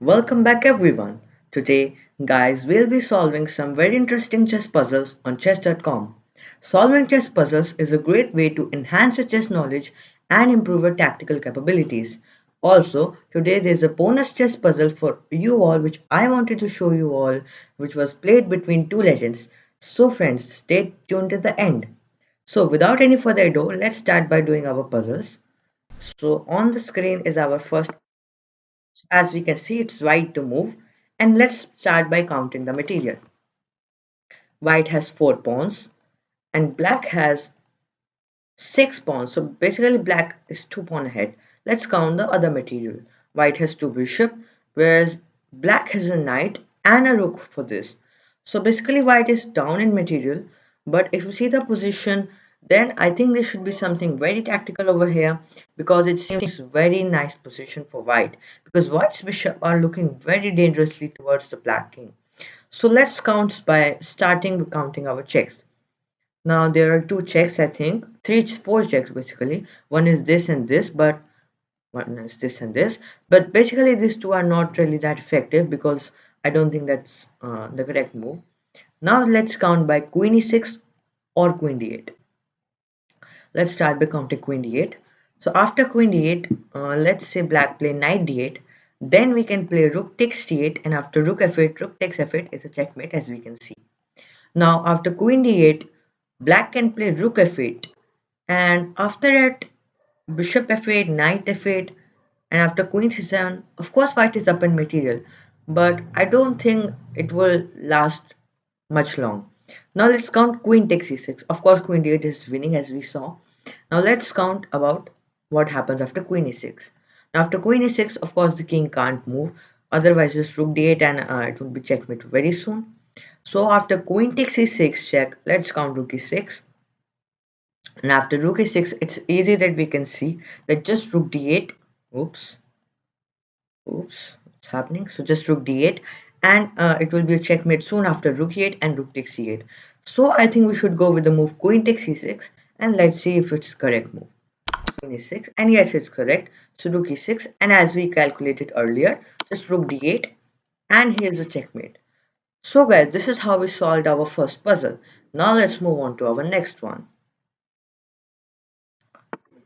Welcome back everyone. Today, guys, we'll be solving some very interesting chess puzzles on chess.com. Solving chess puzzles is a great way to enhance your chess knowledge and improve your tactical capabilities. Also, today there's a bonus chess puzzle for you all which I wanted to show you all, which was played between two legends. So friends, stay tuned to the end. So without any further ado, let's start by doing our puzzles. So on the screen is our first. As we can see, it's white to move. And let's start by counting the material. White has 4 pawns and black has 6 pawns. So basically black is 2 pawn ahead. Let's count the other material. White has 2 bishop, whereas black has a knight and a rook for this. So basically white is down in material, but if you see the position, then I think there should be something very tactical over here because it seems very nice position for white because white's bishop are looking very dangerously towards the black king. So let's count by starting with counting our checks. Now there are two checks, I think, four checks basically. One is this and this, but one is this and this. But basically these two are not really that effective because I don't think that's the correct move. Now let's count by queen e6 or queen d8. Let's start by counting queen d8. So after queen d8, let's say black play knight d8. Then we can play rook takes d8, and after rook f8, rook takes f8 is a checkmate as we can see. Now after queen d8, black can play rook f8, and after that bishop f8, knight f8, and after queen c7, of course white is up in material, but I don't think it will last much long. Now let's count queen takes e6. Of course queen d8 is winning as we saw. Now let's count about what happens after queen e6. Now after queen e6, of course the king can't move, otherwise just rook d8 and it will be checkmate very soon. So after queen takes e6 check, let's count rook e6. And after rook e6, it's easy that we can see that just rook d8. Oops, what's happening? So just rook d8, and it will be a checkmate soon after rook e8 and rook takes e8. So I think we should go with the move queen takes e6, and let's see if it's correct move. Queen e6, and yes, it's correct. So rook e6, and as we calculated earlier, just rook d8, and here's a checkmate. So guys, this is how we solved our first puzzle. Now let's move on to our next one.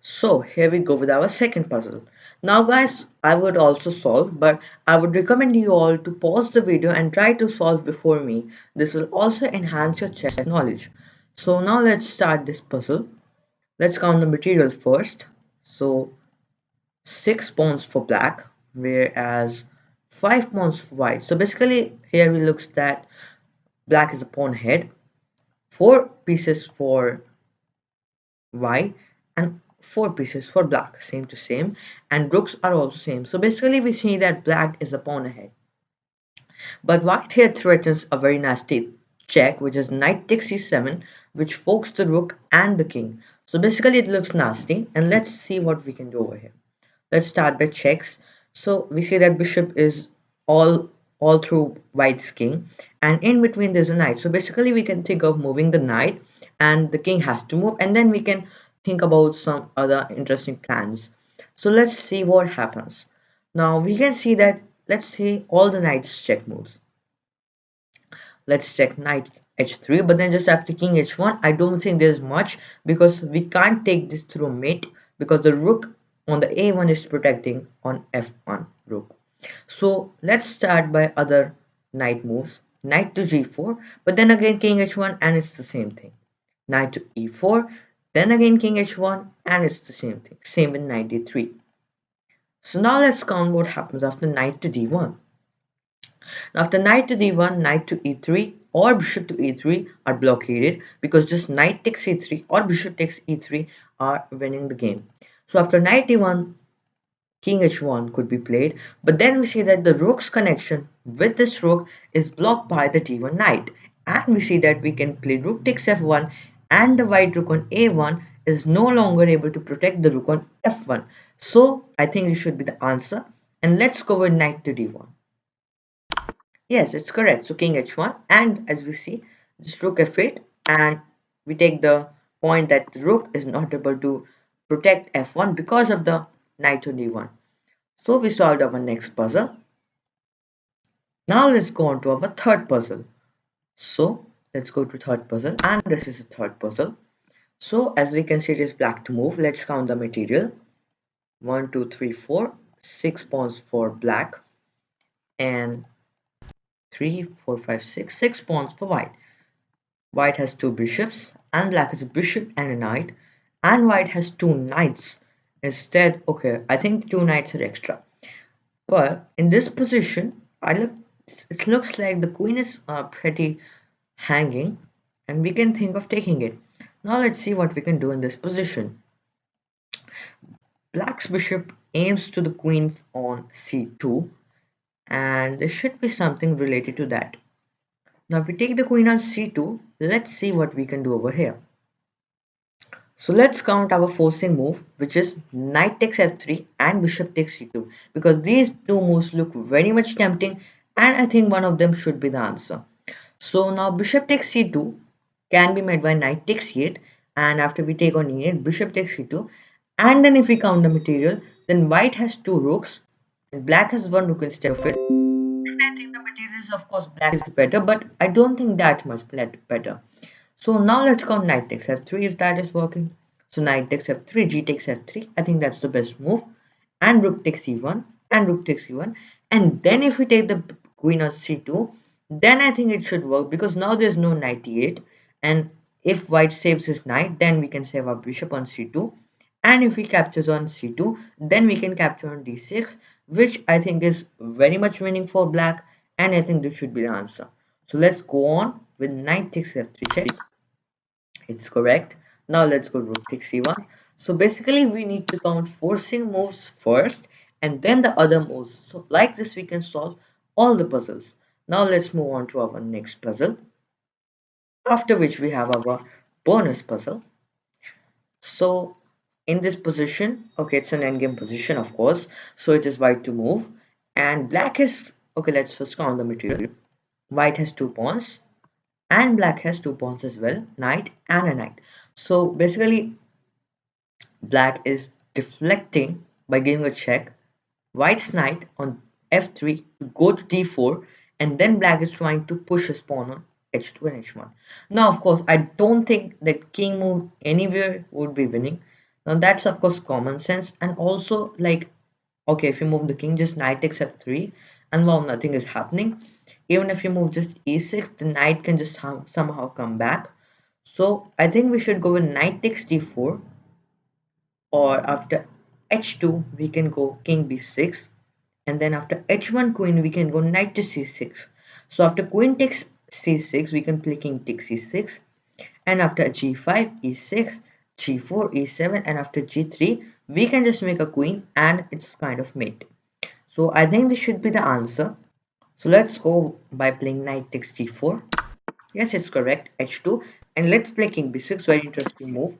So here we go with our second puzzle. Now guys, I would also solve, but I would recommend you all to pause the video and try to solve before me. This will also enhance your chess knowledge. So now let's start this puzzle. Let's count the material first. So 6 pawns for black, whereas 5 pawns for white. So basically here we looks that black is a pawn ahead, 4 pieces for white and 4 pieces for black, same to same, and rooks are also same. So basically we see that black is a pawn ahead, but white here threatens a very nasty check, which is knight takes c7, which forks the rook and the king. So basically it looks nasty, and let's see what we can do over here. Let's start by checks. So we see that bishop is all through white's king, and in between there's a knight. So basically we can think of moving the knight, and the king has to move, and then we can think about some other interesting plans. So let's see what happens. Now we can see that, let's see all the knights check moves. Let's check knight h3, but then just after king h1, I don't think there's much because we can't take this through mate because the rook on the a1 is protecting on f1 rook. So let's start by other knight moves. Knight to g4, but then again king h1, and it's the same thing. Knight to e4, then again king h1, and it's the same thing. Same with knight d3. So now let's count what happens after knight to d1. After knight to d1, knight to e3 or bishop to e3 are blockaded because just knight takes e3 or bishop takes e3 are winning the game. So after knight d1, king h1 could be played, but then we see that the rook's connection with this rook is blocked by the d1 knight, and we see that we can play rook takes f1, and the white rook on a1 is no longer able to protect the rook on f1. So I think this should be the answer, and let's go with knight to d1. Yes, it's correct. So king h1, and as we see, just rook f8, and we take the point that the rook is not able to protect f1 because of the knight on d1. So we solved our next puzzle. Now let's go on to our third puzzle. So let's go to third puzzle, and this is the third puzzle. So as we can see, it is black to move. Let's count the material. One, two, three, four. 6 pawns for black, and three, four, five, six. 6 pawns for white. White has two bishops, and black has a bishop and a knight, and white has two knights. Instead, okay, I think two knights are extra. But in this position, it looks like the queen is pretty hanging, and we can think of taking it. Now let's see what we can do in this position. Black's bishop aims to the queen on c2, and there should be something related to that. Now if we take the queen on c2, let's see what we can do over here. So let's count our forcing move, which is knight takes f3 and bishop takes c2, because these two moves look very much tempting, and I think one of them should be the answer. So now bishop takes c2 can be met by knight takes e8, and after we take on e8, bishop takes c2, and then if we count the material, then white has two rooks, and black has one rook instead of it. And I think the material is of course black is better, but I don't think that much better. So now let's count knight takes f3 if that is working. So knight takes f3, g takes f3. I think that's the best move. And rook takes e1, and rook takes e1. And then if we take the queen on c2, then I think it should work because now there's no knight e8. And if white saves his knight, then we can save our bishop on c2. And if he captures on c2, then we can capture on d6, which I think is very much winning for black. And I think this should be the answer. So let's go on with knight takes f3 check. It's correct. Now let's go rook takes c1. So basically we need to count forcing moves first and then the other moves. So like this we can solve all the puzzles. Now let's move on to our next puzzle. After which we have our bonus puzzle. So in this position, okay, it's an endgame position of course. So it is white to move and black is, okay, let's first count the material. White has two pawns and black has two pawns as well, knight and a knight. So basically black is deflecting by giving a check. White's knight on f3 to go to d4, and then black is trying to push his pawn on h2 and h1. Now, of course, I don't think that king move anywhere would be winning. Now, that's of course common sense, and also like, okay, if you move the king, just knight takes f3, and wow, nothing is happening. Even if you move just e6, the knight can just somehow come back. So I think we should go with knight takes d4, or after h2 we can go king b6, and then after h1 queen we can go knight to c6. So after queen takes c6 we can play king takes c6, and after g5 e6, g4 e7, and after g3 we can just make a queen and it's kind of mate. So I think this should be the answer. So let's go by playing knight takes g4. Yes, it's correct, h2. And let's play king b6, very interesting move.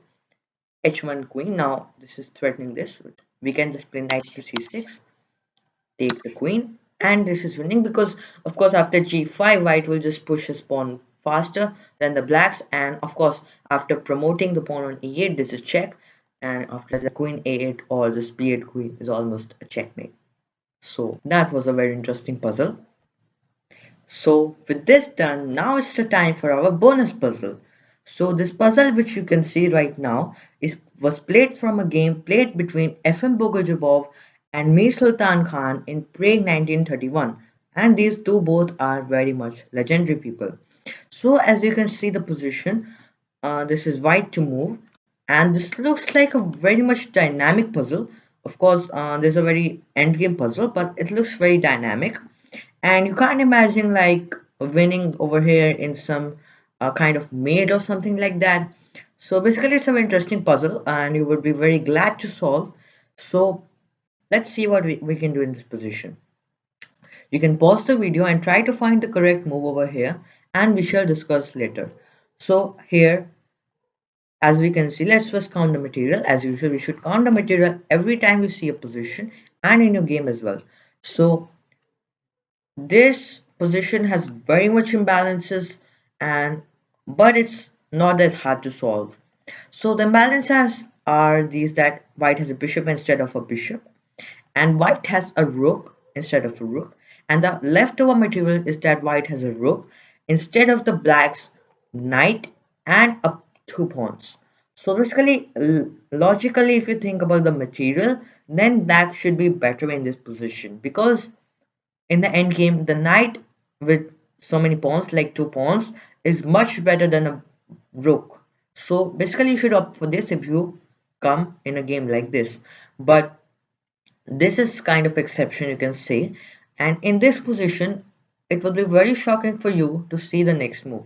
h1 queen. Now this is threatening this. We can just play knight to c6, take the queen, and this is winning because of course after g5 white will just push his pawn faster than the blacks, and of course after promoting the pawn on e8 this is check, and after the queen a8 or this b8 queen is almost a checkmate. So that was a very interesting puzzle. So with this done, now it's the time for our bonus puzzle. So this puzzle which you can see right now was played from a game played between FM Bogojubov and Mir Sultan Khan in Prague 1931, and these two both are very much legendary people. So as you can see the position, this is white to move, and this looks like a very much dynamic puzzle. Of course, there's a very endgame puzzle, but it looks very dynamic, and you can't imagine like winning over here in some kind of maid or something like that. So basically it's an interesting puzzle and you would be very glad to solve. So let's see what we can do in this position. You can pause the video and try to find the correct move over here, and we shall discuss later. So here, as we can see, let's first count the material. As usual, we should count the material every time you see a position and in your game as well. So this position has very much imbalances, and but it's not that hard to solve. So the imbalances are these: that white has a bishop instead of a bishop, and white has a rook instead of a rook, and the leftover material is that white has a rook instead of the black's knight and up two pawns. So basically, logically, if you think about the material, then black should be better in this position because in the end game, the knight with so many pawns, like two pawns, is much better than a rook. So basically, you should opt for this if you come in a game like this. But this is kind of exception, you can say. And in this position, it will be very shocking for you to see the next move.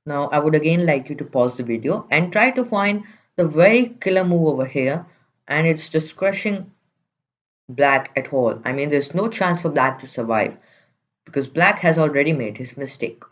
Now, I would again like you to pause the video and try to find the very killer move over here. And it's just crushing black at all. I mean, there's no chance for black to survive because black has already made his mistake.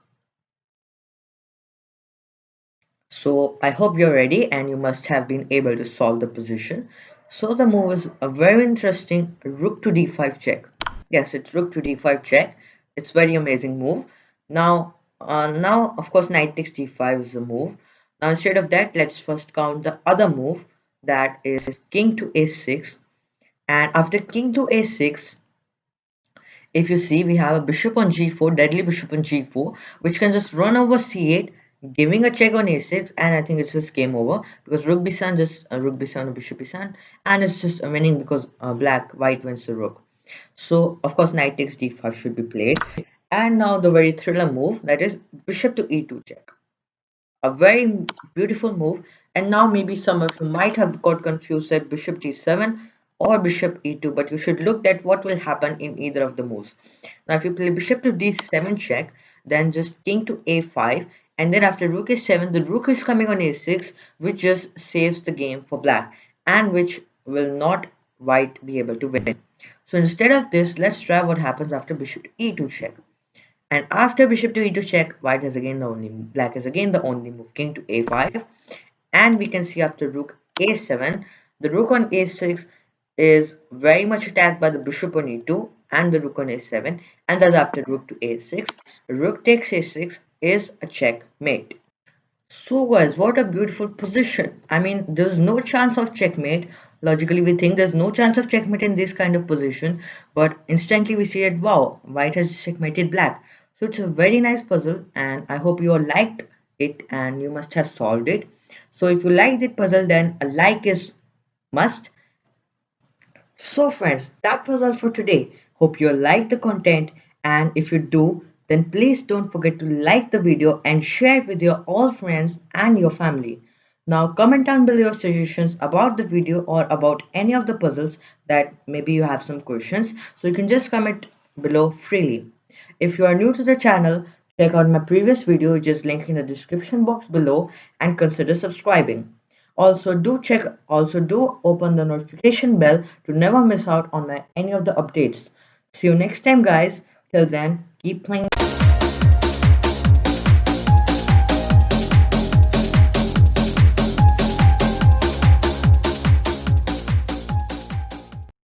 So I hope you're ready and you must have been able to solve the position. So the move is a very interesting rook to d5 check. Yes, it's rook to d5 check. It's very amazing move. Now of course knight takes d5 is the move. Now instead of that, let's first count the other move, that is king to a6. And after king to a6, if you see, we have a bishop on g4, deadly bishop on g4, which can just run over c8, giving a check on a6, and I think it's just game over because rook b7, just rook b7 or bishop b7, and it's just winning because white wins the rook. So of course knight takes d5 should be played, and now the very thriller move, that is bishop to e2 check. A very beautiful move. And now maybe some of you might have got confused that bishop d7 or bishop e2, but you should look at what will happen in either of the moves. Now if you play bishop to d7 check, then just king to a5, and then after rook a7, the rook is coming on a6, which just saves the game for black and which will not white be able to win. So instead of this, let's try what happens after bishop to e2 check. And after bishop to e2 check, black is again the only move, king to a5. And we can see after rook a7, the rook on a6 is very much attacked by the bishop on e2 and the rook on a7. And thus after rook to a6, rook takes a6 is a checkmate. So guys, what a beautiful position. I mean, there's no chance of checkmate. Logically, we think there's no chance of checkmate in this kind of position, but instantly we see that wow, white has checkmated black. So it's a very nice puzzle, and I hope you all liked it and you must have solved it. So if you liked the puzzle, then a like is must. So friends, that was all for today. Hope you liked the content, and if you do, then please don't forget to like the video and share it with your all friends and your family. Now comment down below your suggestions about the video or about any of the puzzles that maybe you have some questions, so you can just comment below freely. If you are new to the channel, check out my previous video which is linked in the description box below and consider subscribing. Also do open the notification bell to never miss out on any of the updates. See you next time guys. Till then, keep playing.